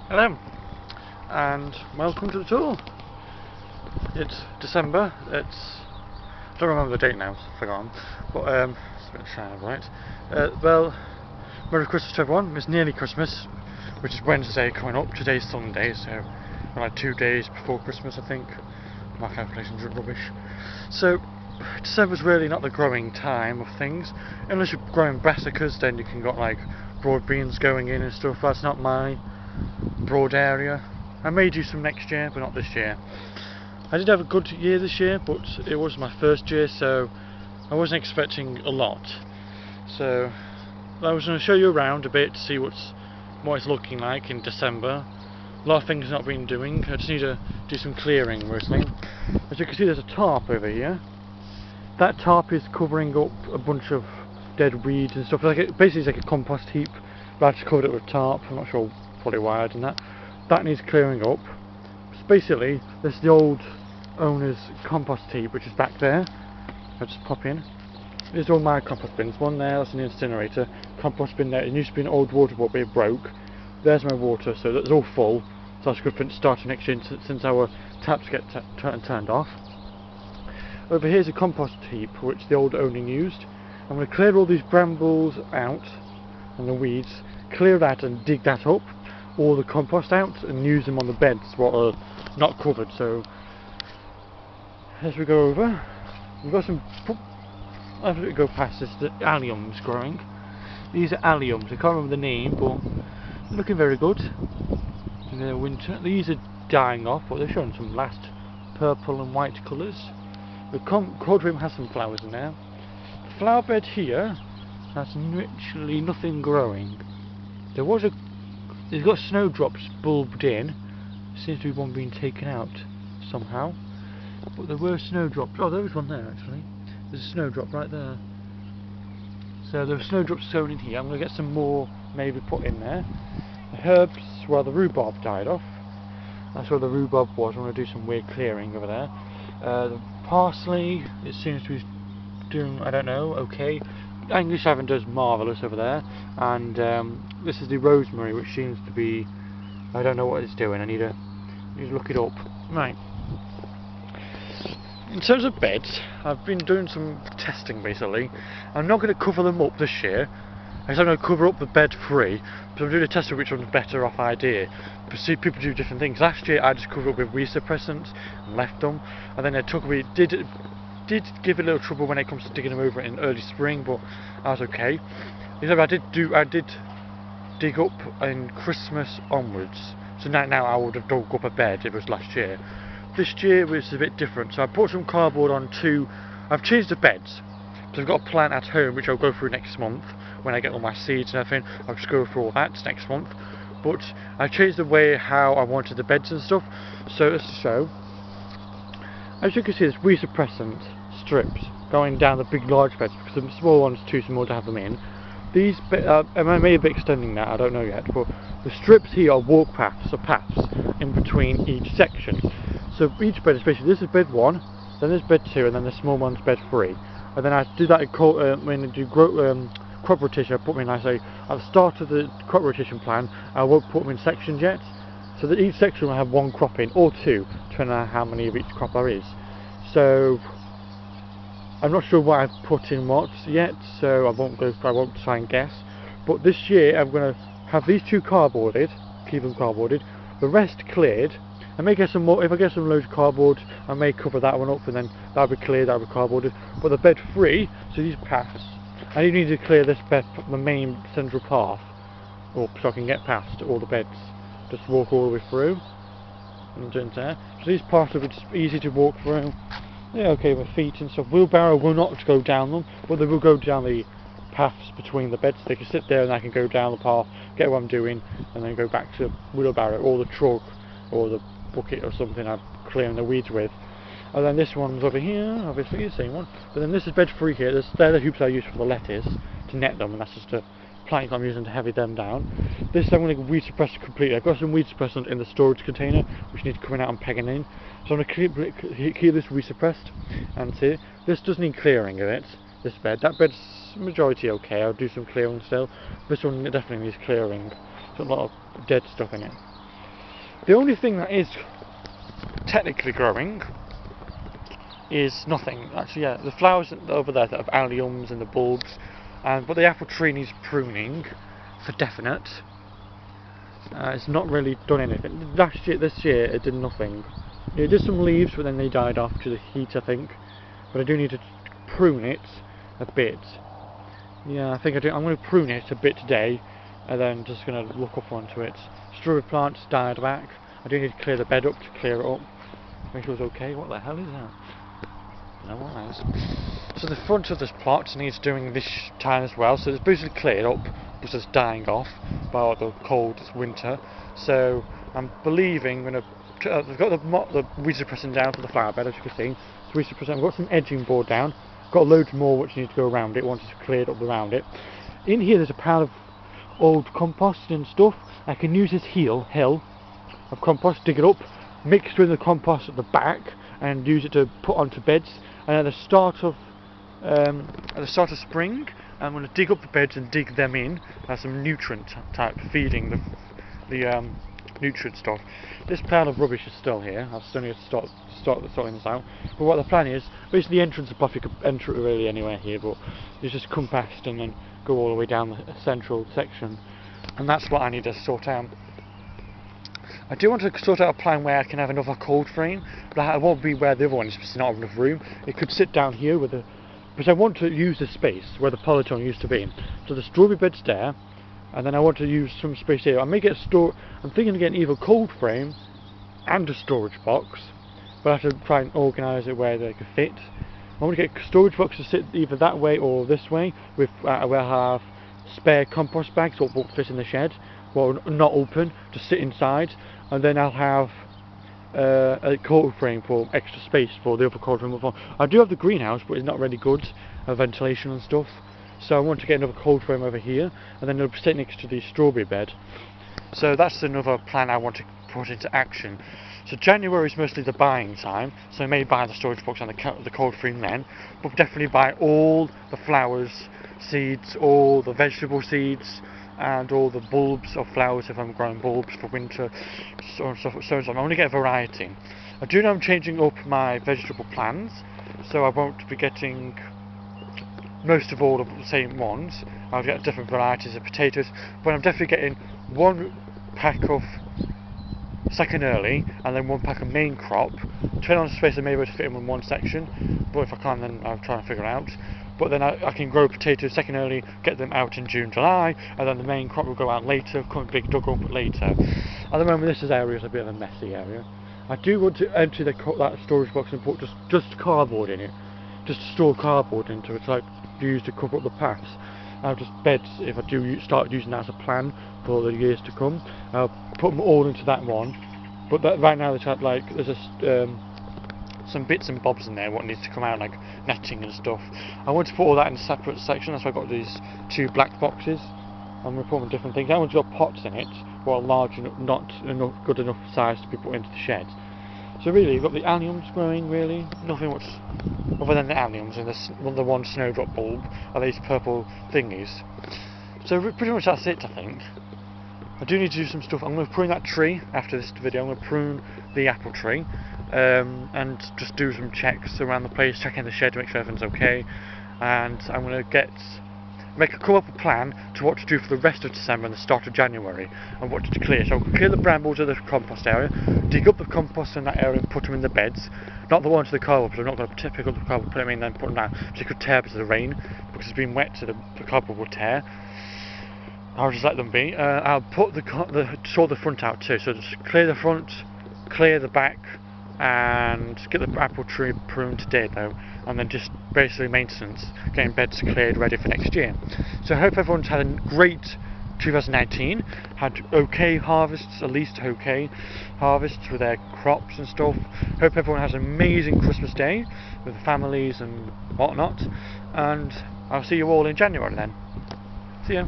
Hello, and welcome to the tour. It's December. I don't remember the date now, I've forgotten. But it's a bit shy, right? Well, Merry Christmas to everyone. It's nearly Christmas, which is Wednesday coming up. Today's Sunday, so we're like 2 days before Christmas, I think. My calculations are rubbish. So December's really not the growing time of things, unless you're growing brassicas. Then you can got like broad beans going in and stuff. That's not my broad area. I may do some next year, but not this year. I did have a good year this year, but it was my first year, so I wasn't expecting a lot. So I was going to show you around a bit to see what it's looking like in December. A lot of things I've not been doing. I just need to do some clearing mostly. As you can see, there's a tarp over here. That tarp is covering up a bunch of dead weeds and stuff. Basically it's like a compost heap, but I just covered it with tarp. I'm not sure probably why I did that. That needs clearing up. So basically, this is the old owner's compost heap, which is back there. I'll just pop in. These are all my compost bins. One there, that's an incinerator. Compost bin there. It used to be an old water bottle, but it broke. There's my water, so that's all full. So that's good for starting next year since our taps get turned off. Over here's a compost heap, which the old owner used. I'm going to clear all these brambles out and the weeds. Clear that and dig that up. All the compost out and use them on the beds what are not covered. So as we go over, we've got some. As we go past this, the alliums growing. These are alliums. I can't remember the name, but they're looking very good in the winter. These are dying off, but they're showing some last purple and white colours. The cordroom has some flowers in there. The flower bed here has literally nothing growing. It's got snowdrops bulbed in. Seems to be one being taken out somehow. But there were snowdrops. Oh, there was one there actually. There's a snowdrop right there. So there were snowdrops sown in here. I'm going to get some more maybe put in there. The herbs, well, the rhubarb died off. That's where the rhubarb was. I'm going to do some weird clearing over there. The parsley, it seems to be doing, I don't know, okay. English Lavender does marvellous over there, and this is the rosemary, which seems to be, I don't know what it's doing. I need to look it up. Right. In terms of beds, I've been doing some testing basically. I'm not going to cover them up this year. I'm going to cover up the bed free, but I'm doing a test of which one's better off idea. But see, people do different things. Last year I just covered up with weed suppressants and left them, and then did give it a little trouble when it comes to digging them over in early spring, but I was okay. Except I did dig up in Christmas onwards. So now I would have dug up a bed if it was last year. This year was a bit different, so I put some cardboard on I've changed the beds. So I've got a plan at home which I'll go through next month when I get all my seeds and everything. I'll just go through all that next month. But I changed the way how I wanted the beds and stuff. So let's show. As you can see, there's weed suppressant strips going down the big large beds because the small one's too small to have them in. These I may be extending that, I don't know yet, but the strips here are walk paths, or paths in between each section. So each bed, especially this is bed 1, then there's bed 2, and then the small one's bed 3. And then I do that when I do crop rotation. I put them in. I say at the start of the crop rotation plan, I won't put them in sections yet, so that each section will have one crop in, or 2, depending on how many of each crop there is. So I'm not sure what I've put in what yet, so I won't try and guess. But this year I'm going to have these 2 cardboarded, keep them cardboarded, the rest cleared. I may get some more. If I get some loads of cardboard, I may cover that one up, and then that'll be cleared, that'll be cardboarded. But the bed free, so these paths, I need to clear this bed, the main central path, so I can get past all the beds. Just walk all the way through, and there. So these paths will be just easy to walk through. Yeah, okay, with feet and stuff. Wheelbarrow will not go down them, but they will go down the paths between the beds. They can sit there and I can go down the path, get what I'm doing, and then go back to wheelbarrow or the truck or the bucket or something I'm clearing the weeds with. And then this one's over here, obviously the same one. But then this is bed 3 here. They're the hoops I use for the lettuce to net them, and that's just a plank I'm using to heavy them down. This I'm going to weed suppress completely. I've got some weed suppressant in the storage container which needs coming out and pegging in. So I'm going to keep this weed suppressed. And see, this does need clearing of it. This bed. That bed's majority okay. I'll do some clearing still. This one definitely needs clearing. There's a lot of dead stuff in it. The only thing that is technically growing is nothing. Actually, yeah, the flowers over there that have alliums and the bulbs, but the apple tree needs pruning for definite. It's not really done anything. This year it did nothing. It did some leaves, but then they died off to the heat, I think. But I do need to prune it a bit. Yeah, I think I do. I'm going to prune it a bit today, and then just going to look up onto it. Strawberry plants died back. I do need to clear the bed up to clear it up. Make sure it's okay. What the hell is that? I don't know what that is. So the front of this plot needs doing this time as well. So it's basically cleared up, but it's dying off by the cold winter. So I'm believing I'm going to. I've got the weed suppressant down for the flower bed, as you can see. So weed suppressant. I've got some edging board down. Got loads more which need to go around it once it's cleared up around it. In here there's a pile of old compost and stuff. I can use this hill of compost, dig it up, mix with the compost at the back, and use it to put onto beds. And at the start of spring, I'm going to dig up the beds and dig them in as some nutrient type feeding the nutrient stuff. This pile of rubbish is still here. I still need to start sorting this out. But what the plan is, basically the entrance above, you could enter it really anywhere here, but you just come past and then go all the way down the central section. And that's what I need to sort out. I do want to sort out a plan where I can have another cold frame, but I won't be where the other one is, because not enough room. It could sit down here with because I want to use the space where the polytunnel used to be. So the strawberry bed's there, and then I want to use some space here. I may get I'm thinking of getting either a cold frame and a storage box, but I have to try and organise it where they can fit. I want to get a storage box to sit either that way or this way, with where I have spare compost bags or won't fit in the shed, well, not open, to sit inside, and then I'll have a cold frame for extra space for the other cold frame. I do have the greenhouse, but it's not really good ventilation and stuff. So I want to get another cold frame over here, and then it'll sit next to the strawberry bed. So that's another plan I want to put into action. So January is mostly the buying time, so I may buy the storage box and the cold frame then, but definitely buy all the flowers, seeds, all the vegetable seeds, and all the bulbs of flowers if I'm growing bulbs for winter, so on. I want to get a variety. I do know I'm changing up my vegetable plans, so I won't be getting most of all of the same ones. I'll get different varieties of potatoes, but I'm definitely getting one pack of second early and then one pack of main crop. Depending on the space I may be able to fit in one section, but if I can't then I'll try and figure it out. But then I can grow potatoes second early, get them out in June, July, and then the main crop will go out later, come big dug up later. At the moment this area is a bit of a messy area. I do want to empty that storage box and put just cardboard in it, just to store cardboard into it, like used to cover up the paths. I'll just beds, if I do start using that as a plan for the years to come, I'll put them all into that one. But right now there's some bits and bobs in there what needs to come out, like netting and stuff. I want to put all that in a separate section. That's why I've got these two black boxes. I'm going to put them in different things. That one's got pots in it, but large enough, not good enough size to be put into the shed. So really, you've got the alliums growing, really. Nothing much other than the alliums and the one snowdrop bulb are these purple thingies. So pretty much that's it, I think. I do need to do some stuff. I'm going to prune that tree after this video. I'm going to prune the apple tree and just do some checks around the place, checking the shed to make sure everything's okay. And I'm going to come up a plan to what to do for the rest of December and the start of January, and what to clear. So I'll clear the brambles of the compost area, dig up the compost in that area and put them in the beds. Not the ones to the cardboard, because I'm not going to pick up the cardboard, put them in, then put them down, because it could tear because of the rain, because it's been wet, so the cardboard will tear. I'll just let them be. I'll put sort the front out too, so just clear the front, clear the back, and get the apple tree pruned today though, and then just basically maintenance, getting beds cleared ready for next year. So I hope everyone's had a great 2019, had okay harvests, at least okay harvests with their crops and stuff. Hope everyone has an amazing Christmas day with families and whatnot, and I'll see you all in January then. See ya.